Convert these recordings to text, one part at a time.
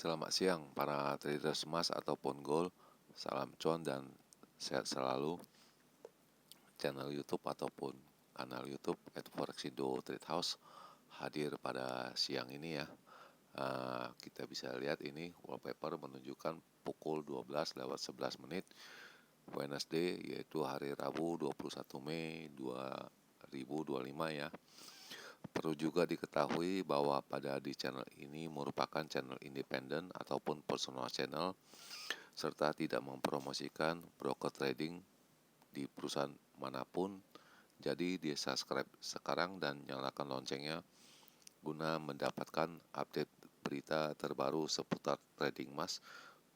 Selamat siang para traders emas ataupun gold. Salam cuan dan sehat selalu. Channel YouTube ataupun kanal YouTube @forexindo Trade House hadir pada siang ini ya. Kita bisa lihat ini wallpaper menunjukkan pukul 12:11 Wednesday, yaitu hari Rabu 21 Mei 2025 ya. Perlu juga diketahui bahwa pada di channel ini merupakan channel independen ataupun personal channel, serta tidak mempromosikan broker trading di perusahaan manapun. Jadi di subscribe sekarang dan nyalakan loncengnya guna mendapatkan update berita terbaru seputar trading emas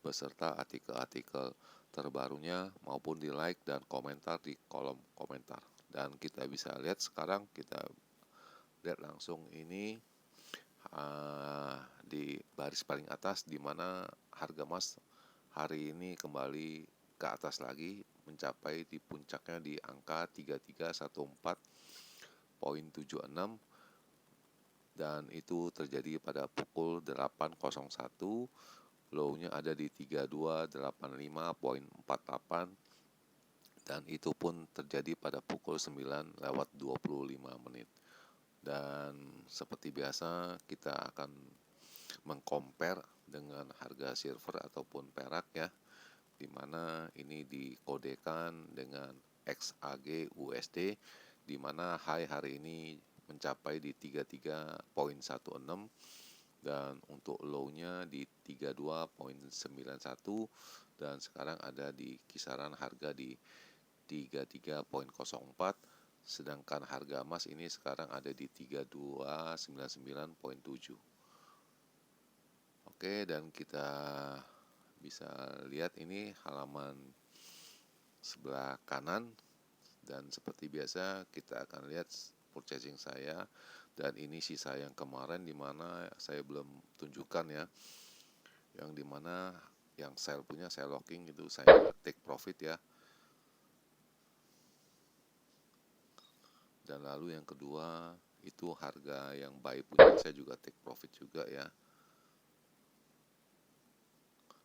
beserta artikel-artikel terbarunya, maupun di like dan komentar di kolom komentar. Dan kita bisa lihat sekarang, kita lihat langsung ini di baris paling atas, di mana harga emas hari ini kembali ke atas lagi, mencapai di puncaknya di angka 3314.76, dan itu terjadi pada pukul 8.01. Low-nya ada di 3285.48, dan itu pun terjadi pada pukul 9:25. Dan seperti biasa kita akan mengcompare dengan harga silver ataupun perak ya, di mana ini dikodekan dengan XAG USD, di mana high hari ini mencapai di 33.16, dan untuk low-nya di 32.91, dan sekarang ada di kisaran harga di 33.04, sedangkan harga emas ini sekarang ada di 3299.7. Oke, dan kita bisa lihat ini halaman sebelah kanan, dan seperti biasa kita akan lihat purchasing saya, dan ini sisa yang kemarin dimana saya belum tunjukkan ya, yang dimana yang sell punya saya locking, itu saya take profit ya. Dan lalu yang kedua itu harga yang buy punya saya juga take profit juga ya.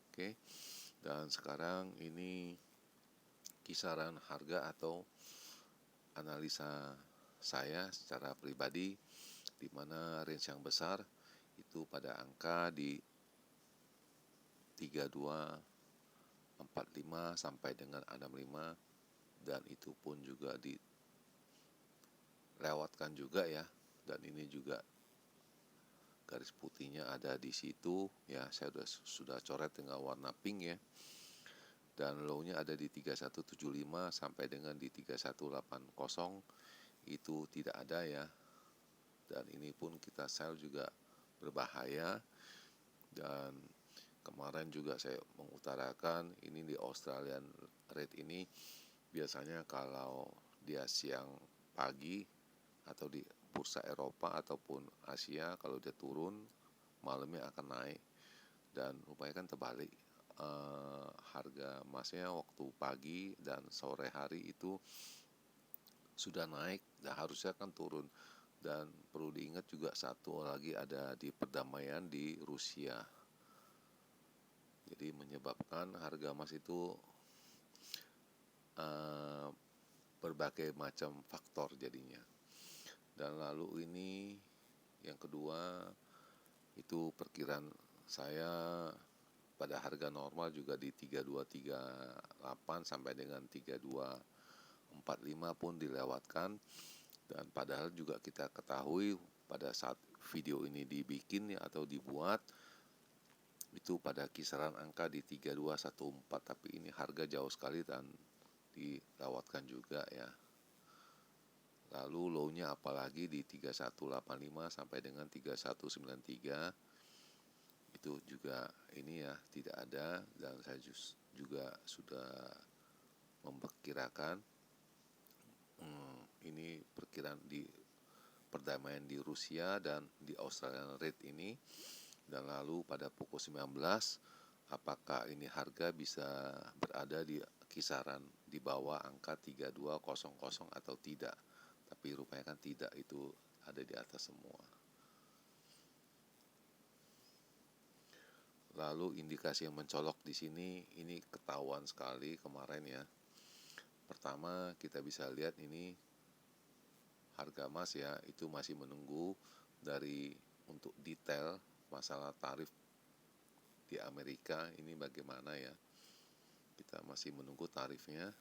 Oke, dan sekarang ini kisaran harga atau analisa saya secara pribadi, di mana range yang besar itu pada angka di 3245 sampai dengan 65, dan itu pun juga dilewatkan juga ya. Dan ini juga garis putihnya ada di situ ya, saya sudah coret dengan warna pink ya. Dan low-nya ada di 3175 sampai dengan di 3180, itu tidak ada ya. Dan ini pun kita sell juga berbahaya. Dan kemarin juga saya mengutarakan ini di Australian rate ini, biasanya kalau dia siang pagi atau di bursa Eropa ataupun Asia, kalau dia turun malamnya akan naik. Dan rupanya kan terbalik, harga emasnya waktu pagi dan sore hari itu sudah naik, dan harusnya kan turun. Dan perlu diingat juga satu lagi, ada di perdamaian di Rusia, jadi menyebabkan harga emas itu berbagai macam faktor jadinya. Dan lalu ini yang kedua itu perkiraan saya pada harga normal juga di 3238 sampai dengan 3245 pun dilewatkan. Dan padahal juga kita ketahui pada saat video ini dibikin atau dibuat itu pada kisaran angka di 3214, tapi ini harga jauh sekali dan dilewatkan juga ya. Lalu low-nya apalagi di 3185 sampai dengan 3193, itu juga ini ya tidak ada. Dan saya juga sudah memperkirakan ini perkiraan di perdamaian di Rusia dan di Australian rate ini. Dan lalu pada pukul 19, apakah ini harga bisa berada di kisaran di bawah angka 3200 atau tidak. Tapi rupanya kan tidak, itu ada di atas semua. Lalu indikasi yang mencolok di sini ini ketahuan sekali kemarin ya. Pertama kita bisa lihat ini harga emas ya, itu masih menunggu dari untuk detail masalah tarif di Amerika ini bagaimana ya. Kita masih menunggu tarifnya.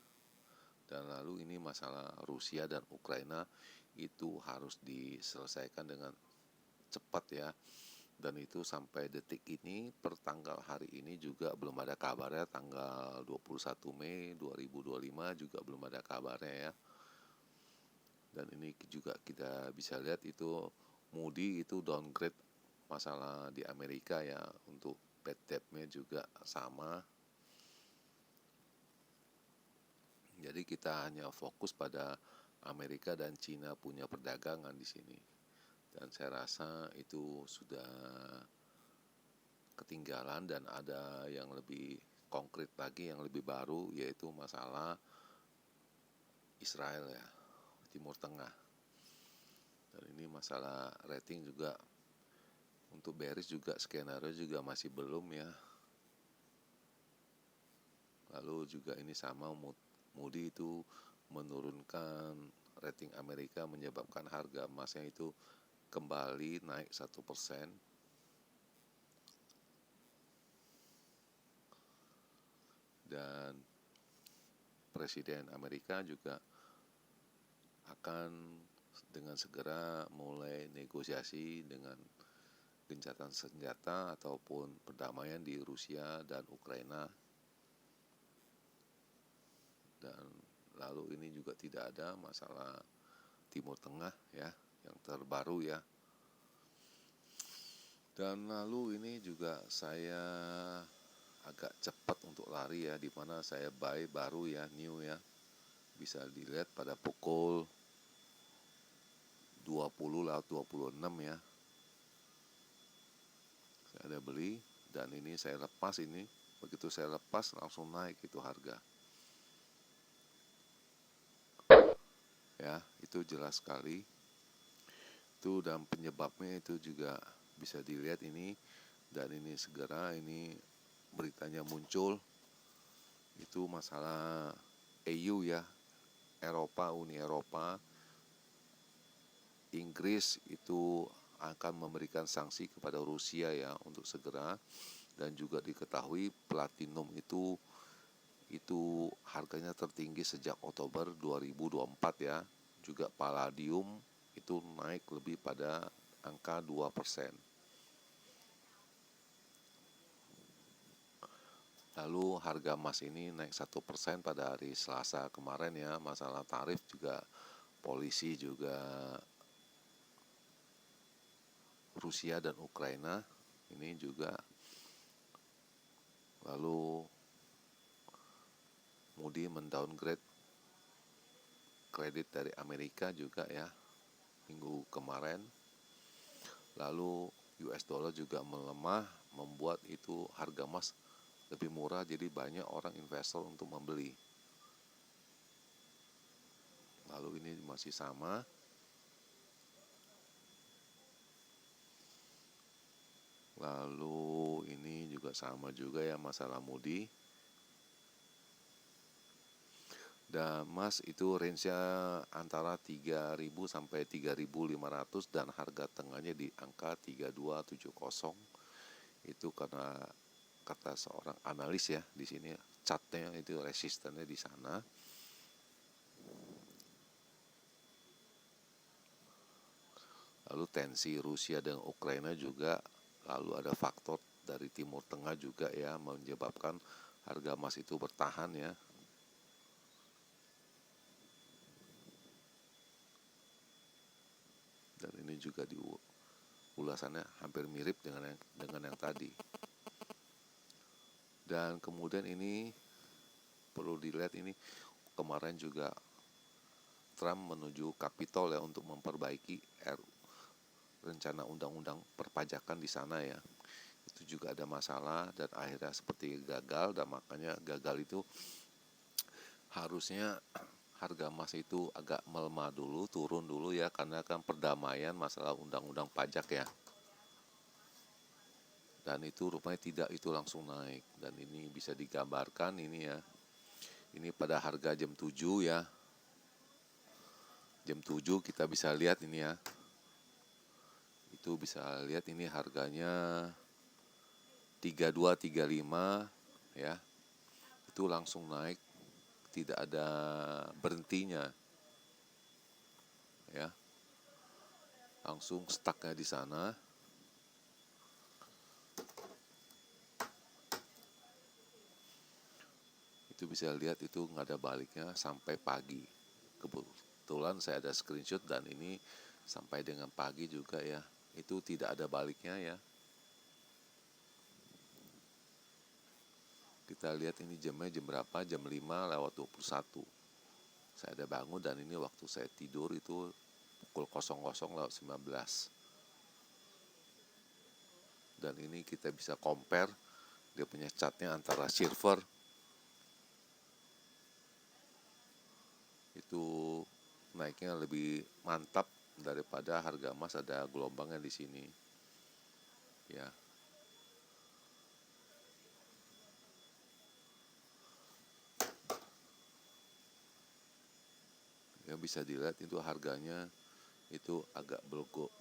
Dan lalu ini masalah Rusia dan Ukraina itu harus diselesaikan dengan cepat ya. Dan itu sampai detik ini per tanggal hari ini juga belum ada kabarnya. Tanggal 21 Mei 2025 juga belum ada kabarnya ya. Dan ini juga kita bisa lihat itu Moody itu downgrade masalah di Amerika ya, untuk bad debt-nya juga sama. Jadi kita hanya fokus pada Amerika dan Cina punya perdagangan di sini. Dan saya rasa itu sudah ketinggalan dan ada yang lebih konkret lagi, yang lebih baru, yaitu masalah Israel ya, Timur Tengah. Dan ini masalah rating juga untuk bearish juga skenario juga masih belum ya. Lalu juga ini sama Moody itu menurunkan rating Amerika menyebabkan harga emasnya itu kembali naik 1%. Dan Presiden Amerika juga akan dengan segera mulai negosiasi dengan gencatan senjata ataupun perdamaian di Rusia dan Ukraina. Dan lalu ini juga tidak ada masalah Timur Tengah ya, yang terbaru ya. Dan lalu ini juga saya agak cepat untuk lari ya, di mana saya buy baru ya, new ya. Bisa dilihat pada pukul 20:26 ya. Saya ada beli dan ini saya lepas ini. Begitu saya lepas langsung naik itu harga. Ya, itu jelas sekali. Itu dan penyebabnya itu juga bisa dilihat ini, dan ini segera ini beritanya muncul itu masalah EU ya, Uni Eropa, Inggris itu akan memberikan sanksi kepada Rusia ya untuk segera. Dan juga diketahui platinum itu harganya tertinggi sejak Oktober 2024 ya. Juga palladium itu naik lebih pada angka 2%. Lalu harga emas ini naik 1% pada hari Selasa kemarin ya. Masalah tarif juga, polisi juga Rusia dan Ukraina ini juga. Lalu Moody mendowngrade kredit dari Amerika juga ya minggu kemarin. Lalu US dollar juga melemah, membuat itu harga emas lebih murah, jadi banyak orang investor untuk membeli. Lalu ini masih sama. Lalu ini juga sama juga ya masalah Moody. Dan emas itu range-nya antara 3.000 sampai 3.500 dan harga tengahnya di angka 3270. Itu karena kata seorang analis ya, di sini chartnya itu resistennya di sana. Lalu tensi Rusia dan Ukraina juga, lalu ada faktor dari Timur Tengah juga ya menyebabkan harga emas itu bertahan ya. Dan ini juga di ulasannya hampir mirip dengan yang tadi. Dan kemudian ini perlu dilihat, ini kemarin juga Trump menuju Capitol ya untuk memperbaiki rencana undang-undang perpajakan di sana ya. Itu juga ada masalah dan akhirnya seperti gagal, dan makanya gagal itu harusnya harga emas itu agak melemah dulu, turun dulu ya, karena kan perdamaian masalah undang-undang pajak ya. dan itu rupanya tidak, itu langsung naik. Dan ini bisa digambarkan ini ya, ini pada harga jam 7 ya, jam 7 kita bisa lihat ini ya, itu bisa lihat ini harganya 3235 ya, itu langsung naik, tidak ada berhentinya ya, langsung stucknya di sana. Itu bisa lihat itu nggak ada baliknya sampai pagi. Kebetulan saya ada screenshot dan ini sampai dengan pagi juga ya, itu tidak ada baliknya ya. Kita lihat ini jamnya jam berapa, jam 5:21. Saya ada bangun dan ini waktu saya tidur itu pukul 00:19. Dan ini kita bisa compare dia punya chartnya antara silver itu naiknya lebih mantap daripada harga emas, ada gelombangnya di sini ya. Ya bisa dilihat itu harganya itu agak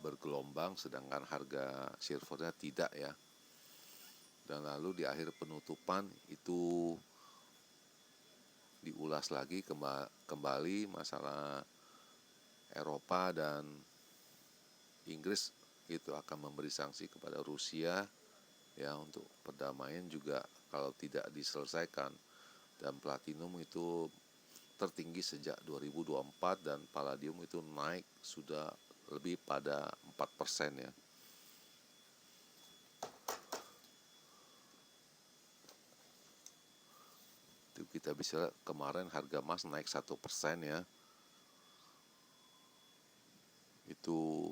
bergelombang, sedangkan harga silvernya tidak ya. Dan lalu di akhir penutupan itu diulas lagi kembali masalah Eropa dan Inggris itu akan memberi sanksi kepada Rusia ya untuk perdamaian juga kalau tidak diselesaikan. Dan platinum itu tertinggi sejak 2024 dan palladium itu naik sudah lebih pada 4% ya. Itu kita bisa lihat kemarin harga emas naik 1% ya. Itu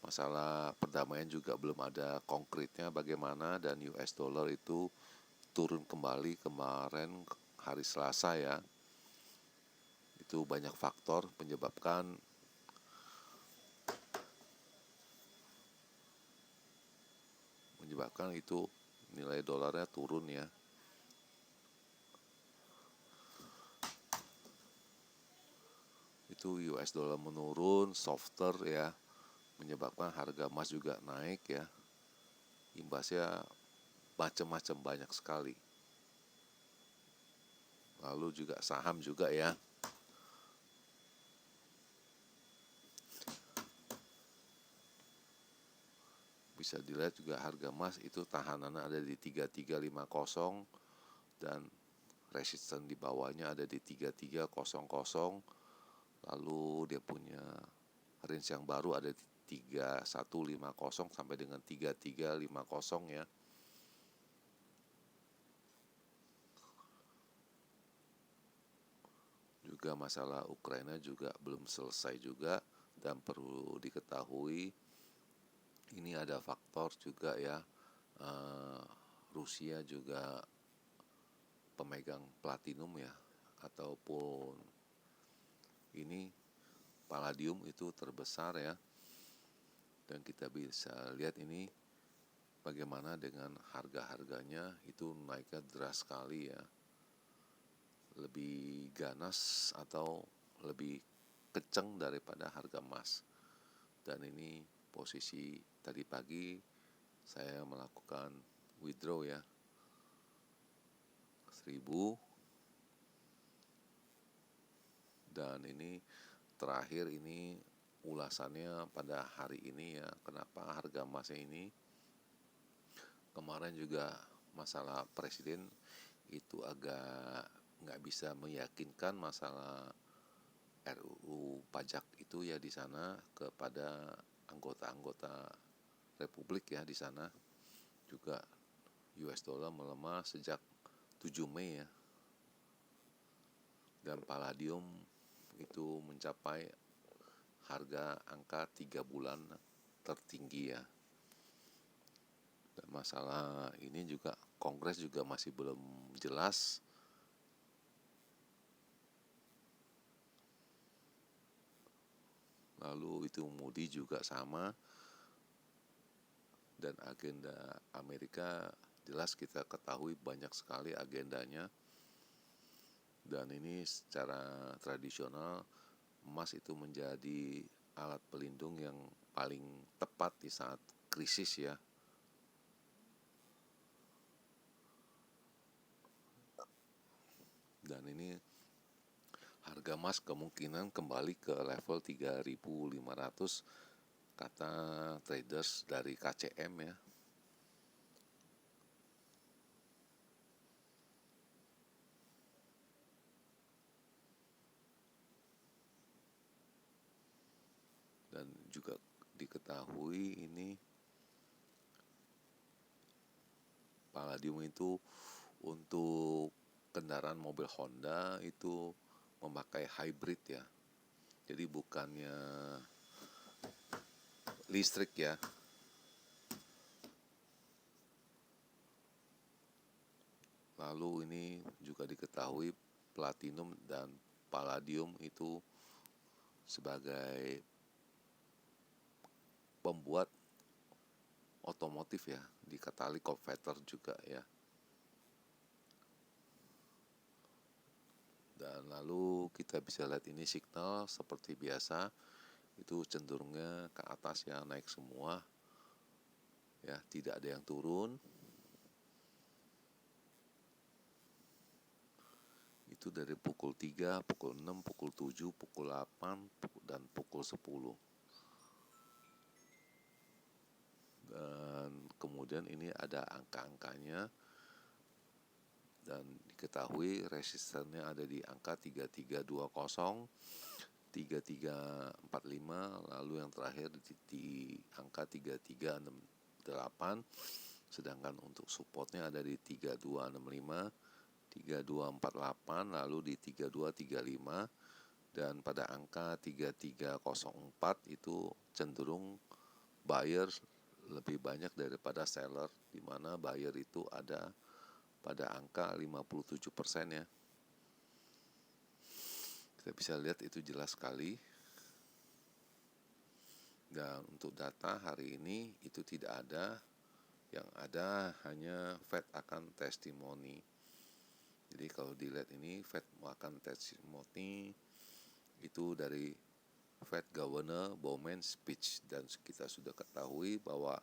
masalah perdamaian juga belum ada konkretnya bagaimana, dan US dollar itu turun kembali kemarin hari Selasa ya. Itu banyak faktor menyebabkan itu nilai dolarnya turun ya. Itu US dollar menurun, softer ya, menyebabkan harga emas juga naik ya. Imbasnya macam-macam, banyak sekali. Lalu juga saham juga ya. Bisa dilihat juga harga emas itu tahanannya ada di 3350 dan resisten di bawahnya ada di 3300. Lalu dia punya range yang baru ada di 3150 sampai dengan 3350 ya. Juga masalah Ukraina juga belum selesai juga, dan perlu diketahui ini ada faktor juga ya, Rusia juga pemegang platinum ya, ataupun ini palladium itu terbesar ya. Dan kita bisa lihat ini bagaimana dengan harga-harganya itu naiknya deras sekali ya, lebih ganas atau lebih kenceng daripada harga emas. Dan ini posisi tadi pagi saya melakukan withdraw ya 1000, dan ini terakhir ini ulasannya pada hari ini ya, kenapa harga emasnya ini kemarin juga masalah presiden itu agak nggak bisa meyakinkan masalah RUU pajak itu ya di sana kepada anggota-anggota Republik ya di sana. Juga US dollar melemah sejak 7 Mei ya. Dan palladium itu mencapai harga angka 3 bulan tertinggi ya. Dan masalah ini juga Kongres juga masih belum jelas. Lalu itu Moody juga sama. dan agenda Amerika jelas kita ketahui banyak sekali agendanya, dan ini secara tradisional emas itu menjadi alat pelindung yang paling tepat di saat krisis ya. Dan ini harga emas kemungkinan kembali ke level 3.500 kata traders dari KCM ya. Dan juga diketahui ini palladium itu untuk kendaraan mobil Honda itu memakai hybrid ya. Jadi bukannya listrik ya. Lalu ini juga diketahui platinum dan palladium itu sebagai pembuat otomotif ya, di catalytic converter juga ya. Dan lalu kita bisa lihat ini signal seperti biasa itu cenderungnya ke atas ya, naik semua ya, tidak ada yang turun. Itu dari pukul 3, pukul 6, pukul 7, pukul 8, dan pukul 10. Dan kemudian ini ada angka-angkanya, dan diketahui resistennya ada di angka 3320, 3345, lalu yang terakhir di angka 3368, sedangkan untuk supportnya ada di 3265, 3248, lalu di 3235, dan pada angka 3304 itu cenderung buyer lebih banyak daripada seller, di mana buyer itu ada pada angka 57% ya. Kita bisa lihat itu jelas sekali. Dan untuk data hari ini itu tidak ada, yang ada hanya Fed akan testimoni. Jadi kalau dilihat ini Fed akan testimoni itu dari Fed Governor Bowman speech, dan kita sudah ketahui bahwa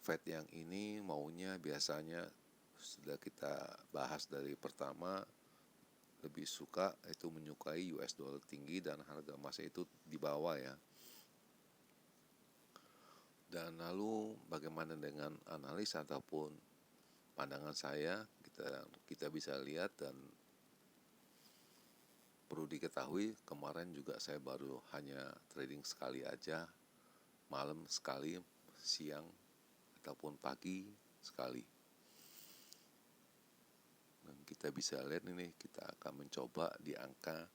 Fed yang ini maunya biasanya sudah kita bahas dari pertama, lebih suka itu menyukai US dollar tinggi dan harga emasnya itu di bawah ya. Dan lalu bagaimana dengan analis ataupun pandangan saya, kita bisa lihat, dan perlu diketahui kemarin juga saya baru hanya trading sekali aja, malam sekali, siang ataupun pagi sekali. Dan kita bisa lihat ini, kita akan mencoba di angka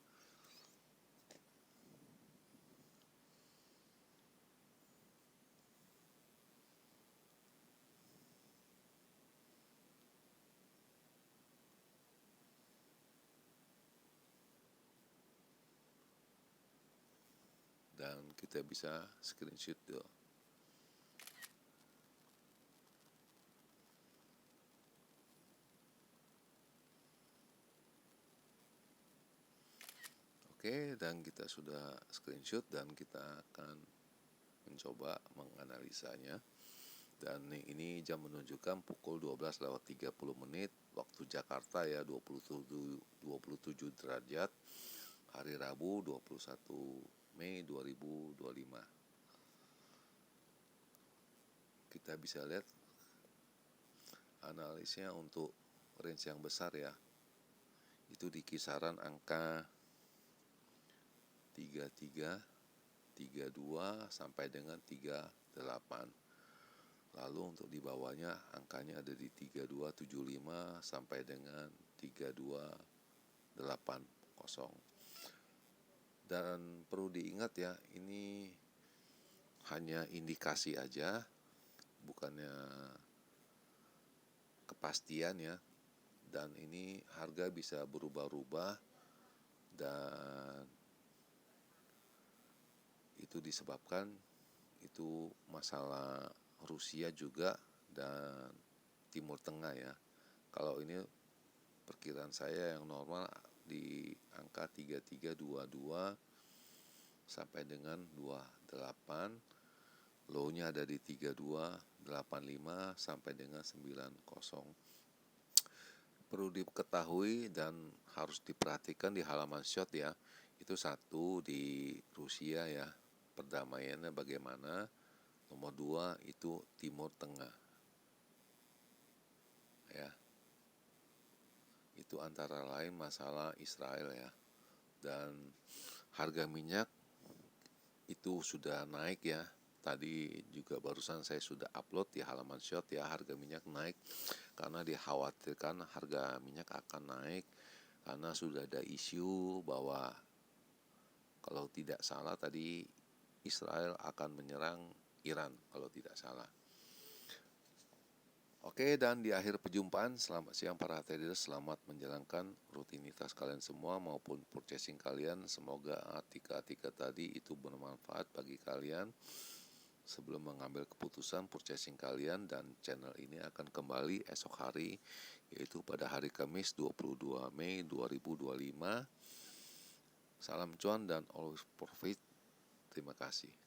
dan kita bisa screenshot tuh. Oke, dan kita sudah screenshot dan kita akan mencoba menganalisanya. Dan ini jam menunjukkan pukul 12:30 waktu Jakarta ya, 27 derajat, hari Rabu 21 Mei 2025. Kita bisa lihat analisnya untuk range yang besar ya, itu di kisaran angka 33, 32 sampai dengan 38. Lalu untuk di bawahnya angkanya ada di 3275 sampai dengan 3280. Dan perlu diingat ya, ini hanya indikasi aja, bukannya kepastian ya. Dan ini harga bisa berubah-ubah, dan itu disebabkan itu masalah Rusia juga dan Timur Tengah ya. Kalau ini perkiraan saya yang normal di angka 3322 sampai dengan 28, low-nya ada di 3285 sampai dengan 90. Perlu diketahui dan harus diperhatikan di halaman short ya. Itu satu di Rusia ya, perdamaiannya bagaimana. Nomor dua itu Timur Tengah ya. Itu antara lain masalah Israel ya. Dan harga minyak itu sudah naik ya. Tadi juga barusan saya sudah upload di halaman short ya, harga minyak naik karena dikhawatirkan harga minyak akan naik karena sudah ada isu bahwa kalau tidak salah tadi Israel akan menyerang Iran kalau tidak salah. Oke, dan di akhir perjumpaan, selamat siang para traders, selamat menjalankan rutinitas kalian semua maupun purchasing kalian. Semoga artikel-artikel tadi itu bermanfaat bagi kalian sebelum mengambil keputusan purchasing kalian, dan channel ini akan kembali esok hari, yaitu pada hari Kamis 22 Mei 2025. Salam cuan dan always profit. Terima kasih.